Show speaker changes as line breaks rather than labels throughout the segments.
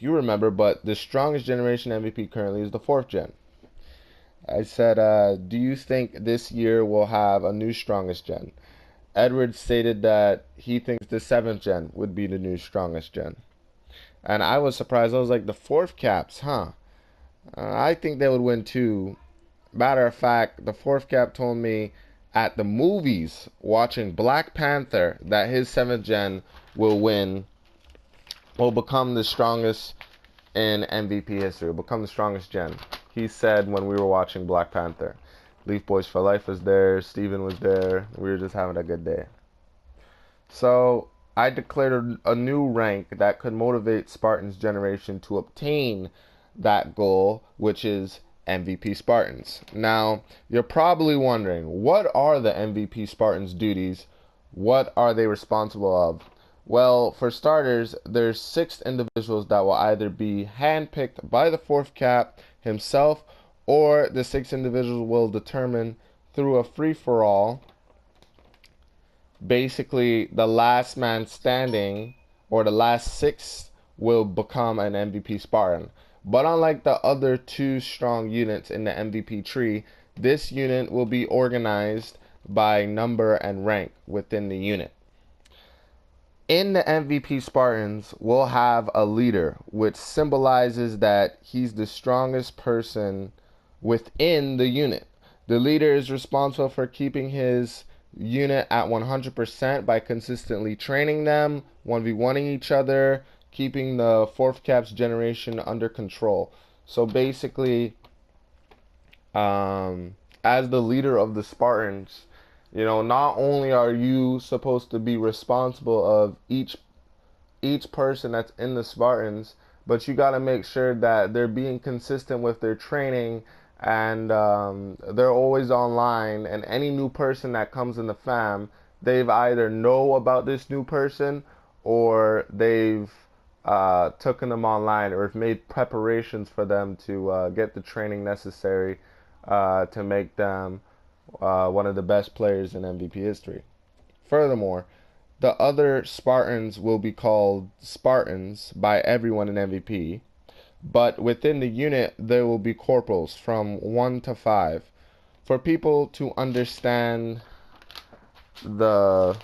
if you remember, but the strongest generation MVP currently is the 4th gen. I said, do you think this year will have a new strongest gen? Edward stated that he thinks the 7th gen would be the new strongest gen. And I was surprised. I was like, the 4th caps, huh? I think they would win too. Matter of fact, the 4th cap told me at the movies watching Black Panther that his 7th gen will become the strongest in MVP history, will become the strongest gen. He said when we were watching Black Panther. Leaf Boys for Life was there, Steven was there, we were just having a good day. So I declared a new rank that could motivate Spartan's generation to obtain that goal, which is MVP Spartans. Now, you're probably wondering, what are the MVP Spartans' duties? What are they responsible of? Well, for starters, there's 6 individuals that will either be handpicked by the 4th cap himself, or the 6 individuals will determine through a free-for-all. Basically, the last man standing, or the last 6, will become an MVP Spartan. But unlike the other 2 strong units in the MVP tree, this unit will be organized by number and rank within the unit. In the MVP Spartans, we'll have a leader, which symbolizes that he's the strongest person within the unit. The leader is responsible for keeping his unit at 100% by consistently training them, 1v1ing each other, keeping the 4th cap's generation under control. So basically, as the leader of the Spartans, you know, not only are you supposed to be responsible of each person that's in the Spartans, but you got to make sure that they're being consistent with their training, and they're always online, and any new person that comes in the fam, they've either know about this new person, or they've taken them online, or have made preparations for them to get the training necessary to make them one of the best players in MVP history. Furthermore, the other Spartans will be called Spartans by everyone in MVP, but within the unit there will be corporals from 1 to 5 for people to understand the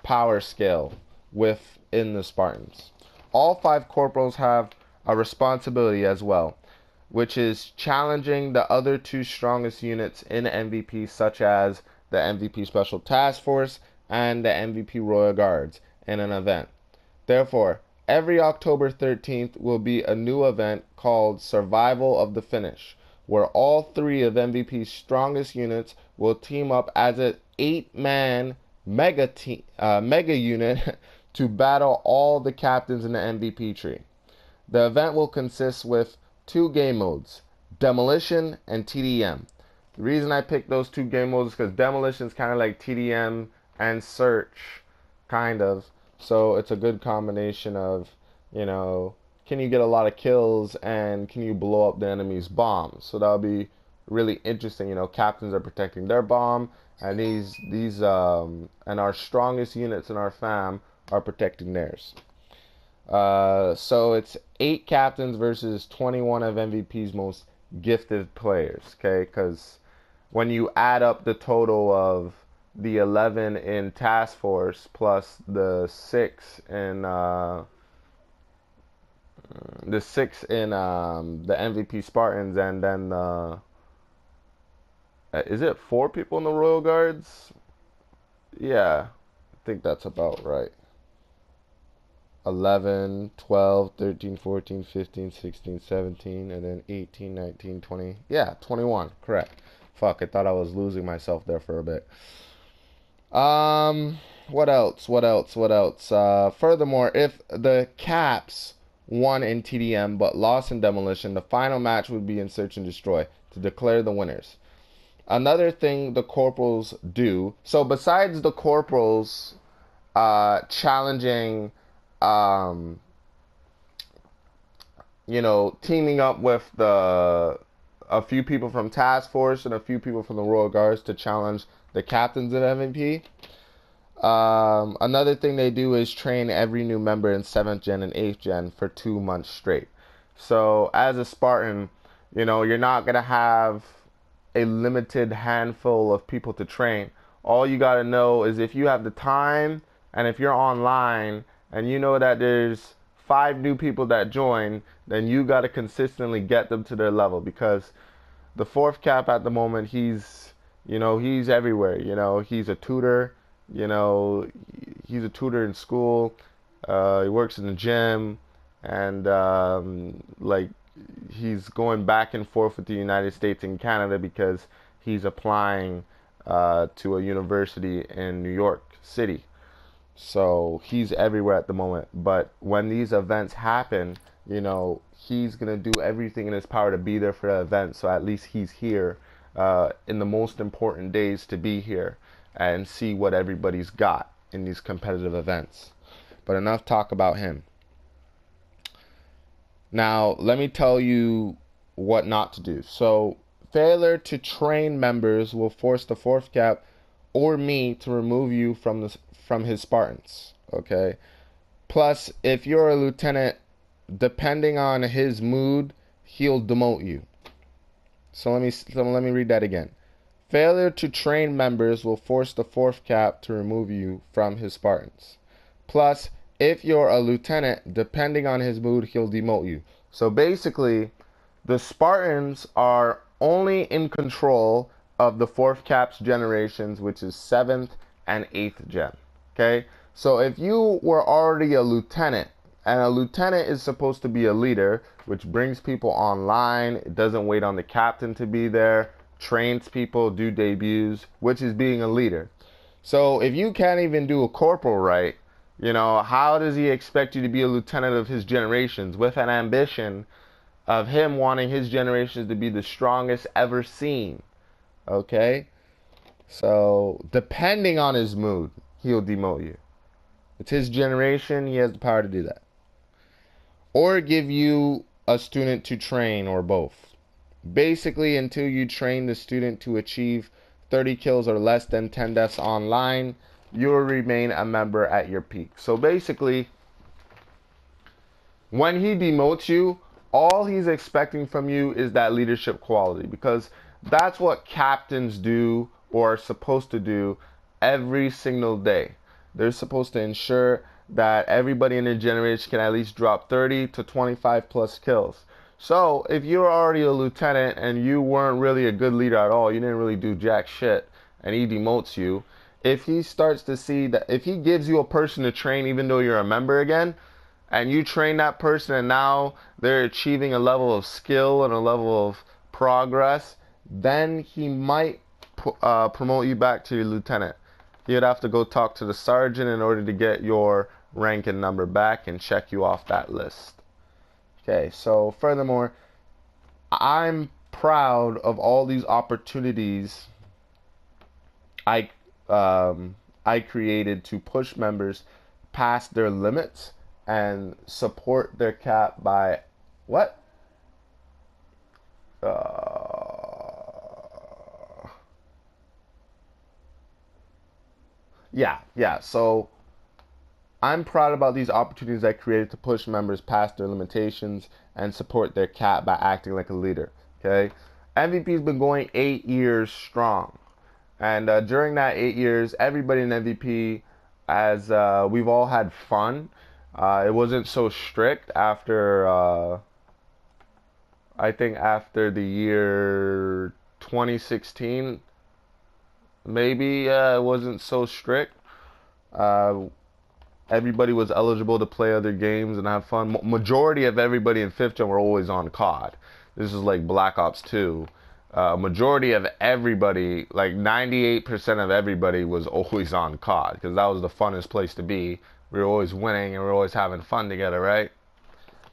power scale within the Spartans. All 5 corporals have a responsibility as well, which is challenging the other 2 strongest units in MVP, such as the MVP Special Task Force and the MVP Royal Guards, in an event. Therefore, every October 13th will be a new event called Survival of the Finish, where all 3 of MVP's strongest units will team up as an 8-man mega unit to battle all the captains in the MVP tree. The event will consist with 2 game modes, Demolition and TDM. The reason I picked those 2 game modes is because Demolition is kind of like TDM and Search, kind of. So it's a good combination of, you know, can you get a lot of kills and can you blow up the enemy's bombs? So that'll be really interesting. You know, captains are protecting their bomb, and and our strongest units in our fam are protecting theirs. So it's 8 captains versus 21 of MVP's most gifted players, okay? Because when you add up the total of the 11 in Task Force plus the 6 in the MVP Spartans, and then is it 4 people in the Royal Guards? Yeah, I think that's about right. 11, 12, 13, 14, 15, 16, 17, and then 18, 19, 20. Yeah, 21. Correct. Fuck, I thought I was losing myself there for a bit. What else? Furthermore, if the Caps won in TDM but lost in Demolition, the final match would be in Search and Destroy to declare the winners. Another thing the corporals do, so besides the corporals challenging, teaming up with a few people from Task Force and a few people from the Royal Guards to challenge the captains of MVP, Another thing they do is train every new member in 7th gen and 8th gen for 2 months straight. So as a Spartan, you're not going to have a limited handful of people to train. All you got to know is if you have the time and if you're online and you know that there's 5 new people that join, then you got to consistently get them to their level, because the 4th cap at the moment, he's everywhere. He's a tutor. You know, he's a tutor in school. He works in the gym, and like he's going back and forth with the United States and Canada because he's applying to a university in New York City. So he's everywhere at the moment. But when these events happen, he's going to do everything in his power to be there for the event. So at least he's here in the most important days to be here and see what everybody's got in these competitive events. But enough talk about him. Now, let me tell you what not to do. So, failure to train members will force the 4th cap or me to remove you from his Spartans. Okay. Plus, if you're a lieutenant, depending on his mood, he'll demote you. So let me read that again. Failure to train members will force the 4th cap to remove you from his Spartans. Plus, if you're a lieutenant, depending on his mood, he'll demote you. So basically, the Spartans are only in control of the 4th cap's generations, which is 7th and 8th gen. Okay? So if you were already a lieutenant, and a lieutenant is supposed to be a leader, which brings people online, it doesn't wait on the captain to be there, trains people, do debuts, which is being a leader. So if you can't even do a corporal right, how does he expect you to be a lieutenant of his generations with an ambition of him wanting his generations to be the strongest ever seen? Okay? So depending on his mood, he'll demote you. It's his generation, he has the power to do that. Or give you a student to train, or both. Basically, until you train the student to achieve 30 kills or less than 10 deaths online, you'll remain a member at your peak. So basically, when he demotes you, all he's expecting from you is that leadership quality, because that's what captains do or are supposed to do every single day. They're supposed to ensure that everybody in their generation can at least drop 30 to 25 plus kills. So if you're already a lieutenant and you weren't really a good leader at all, you didn't really do jack shit, and he demotes you, if he starts to see that, if he gives you a person to train even though you're a member again, and you train that person and now they're achieving a level of skill and a level of progress, then he might promote you back to your lieutenant. You'd have to go talk to the sergeant in order to get your rank and number back and check you off that list. Okay, so furthermore, I'm proud of all these opportunities I created to push members past their limits and support their cap by what? Yeah. So I'm proud about these opportunities I created to push members past their limitations and support their cap by acting like a leader. Okay, MVP's been going 8 years strong, and during that 8 years, everybody in MVP, as we've all had fun. It wasn't so strict after. I think after the year 2016, maybe it wasn't so strict. Uh, Everybody was eligible to play other games and have fun. Majority of everybody in 5th gen were always on COD. This is like Black Ops 2. Majority of everybody, like 98% of everybody, was always on COD because that was the funnest place to be. We were always winning and we were always having fun together, right?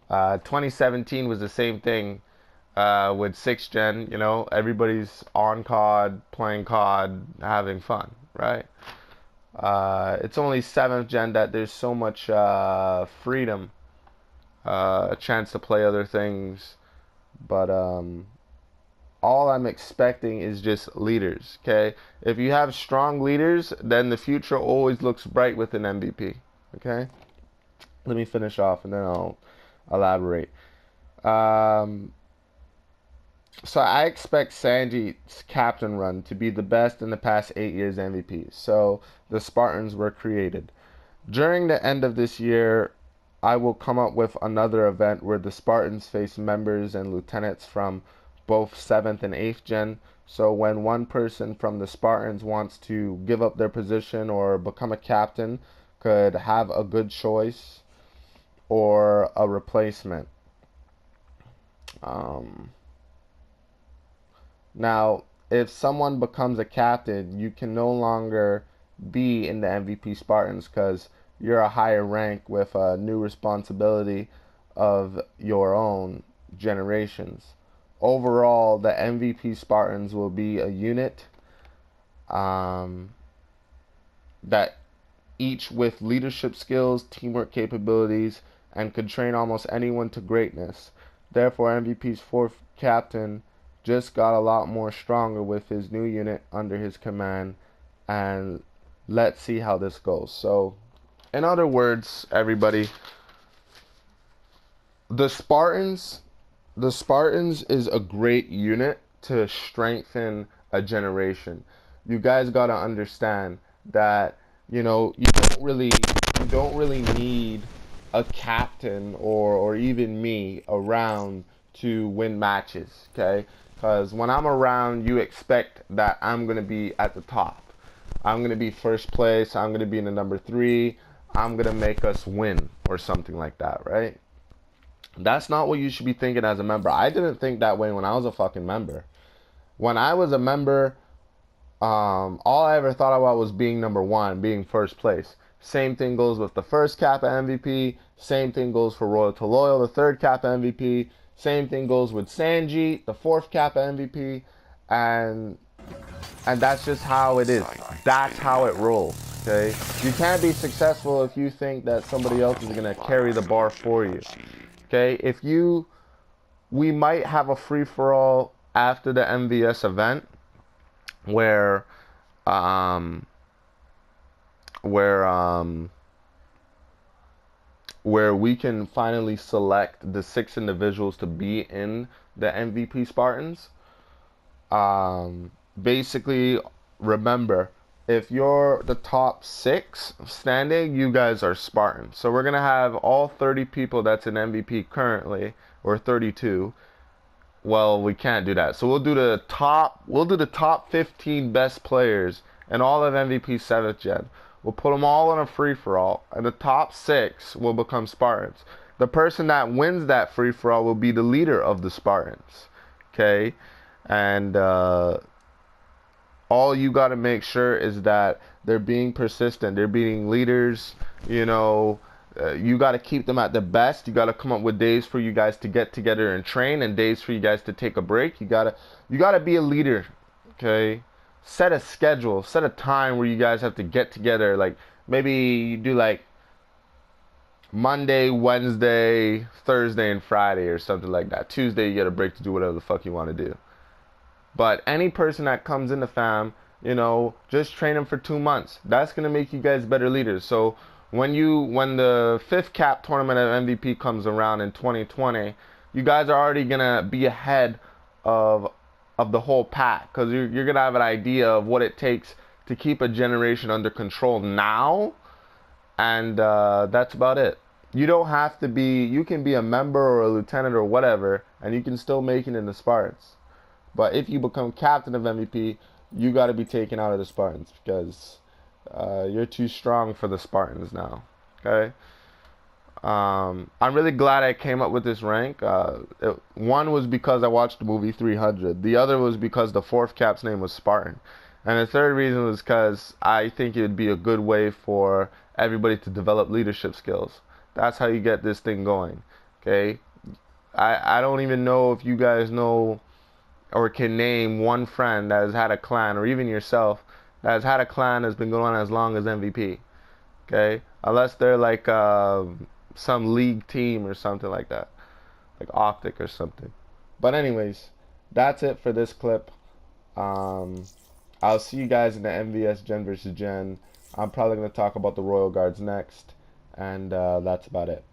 2017 was the same thing with 6th gen. Everybody's on COD, playing COD, having fun, right? It's only 7th gen that there's so much freedom, a chance to play other things, but all I'm expecting is just leaders, okay? If you have strong leaders, then the future always looks bright with an MVP, okay? Let me finish off and then I'll elaborate. Um, so I expect Sanji's captain run to be the best in the past 8 years MVP. So the Spartans were created. During the end of this year, I will come up with another event where the Spartans face members and lieutenants from both 7th and 8th gen. So when one person from the Spartans wants to give up their position or become a captain, could have a good choice or a replacement. Um, Now, if someone becomes a captain, you can no longer be in the MVP Spartans because you're a higher rank with a new responsibility of your own generations. Overall, the MVP Spartans will be a unit um, that each with leadership skills, teamwork capabilities, and could train almost anyone to greatness. Therefore, MVP's fourth captain just got a lot more stronger with his new unit under his command, and let's see how this goes. So, in other words, everybody, the Spartans, the Spartans is a great unit to strengthen a generation. You guys got to understand that, you don't really need a captain or even me around to win matches, okay? Because when I'm around, you expect that I'm going to be at the top. I'm going to be first place. I'm going to be in the number 3. I'm going to make us win or something like that, right? That's not what you should be thinking as a member. I didn't think that way when I was a fucking member. When I was a member, all I ever thought about was being number 1, being first place. Same thing goes with the first Kappa MVP. Same thing goes for Royal to Loyal, the third Kappa MVP. Same thing goes with Sanji, the fourth Kappa MVP. And that's just how it is. That's how it rolls, okay? You can't be successful if you think that somebody else is going to carry the bar for you, okay? We might have a free-for-all after the MVS event where um, where um, where we can finally select the 6 individuals to be in the MVP Spartans. Basically, remember, if you're the top 6 standing, you guys are Spartans. So we're gonna have all 30 people that's in MVP currently, or 32. Well, we can't do that. So we'll do the top 15 best players and all of MVP 7th gen. We'll put them all in a free-for-all, and the top 6 will become Spartans. The person that wins that free-for-all will be the leader of the Spartans. Okay? And all you got to make sure is that they're being persistent. They're being leaders. You got to keep them at the best. You got to come up with days for you guys to get together and train, and days for you guys to take a break. You gotta be a leader, okay? Set a schedule, set a time where you guys have to get together. Like maybe you do like Monday, Wednesday, Thursday, and Friday or something like that. Tuesday you get a break to do whatever the fuck you want to do. But any person that comes in the fam, just train them for 2 months. That's gonna make you guys better leaders. So when the 5th cap tournament of MVP comes around in 2020, you guys are already gonna be ahead of the whole pack, because you're gonna have an idea of what it takes to keep a generation under control now, and that's about it. You don't have to be. You can be a member or a lieutenant or whatever, and you can still make it in the Spartans. But if you become captain of MVP, you got to be taken out of the Spartans because you're too strong for the Spartans now. Okay. I'm really glad I came up with this rank. One was because I watched the movie 300. The other was because the 4th cap's name was Spartan. And the third reason was because I think it would be a good way for everybody to develop leadership skills. That's how you get this thing going. Okay. I don't even know if you guys know or can name one friend that has had a clan, or even yourself, that has had a clan that's been going on as long as MVP. Okay? Unless they're like some league team or something like that. Like Optic or something. But anyways, that's it for this clip. Um, I'll see you guys in the MVS Gen versus Gen. I'm probably going to talk about the Royal Guards next, and that's about it.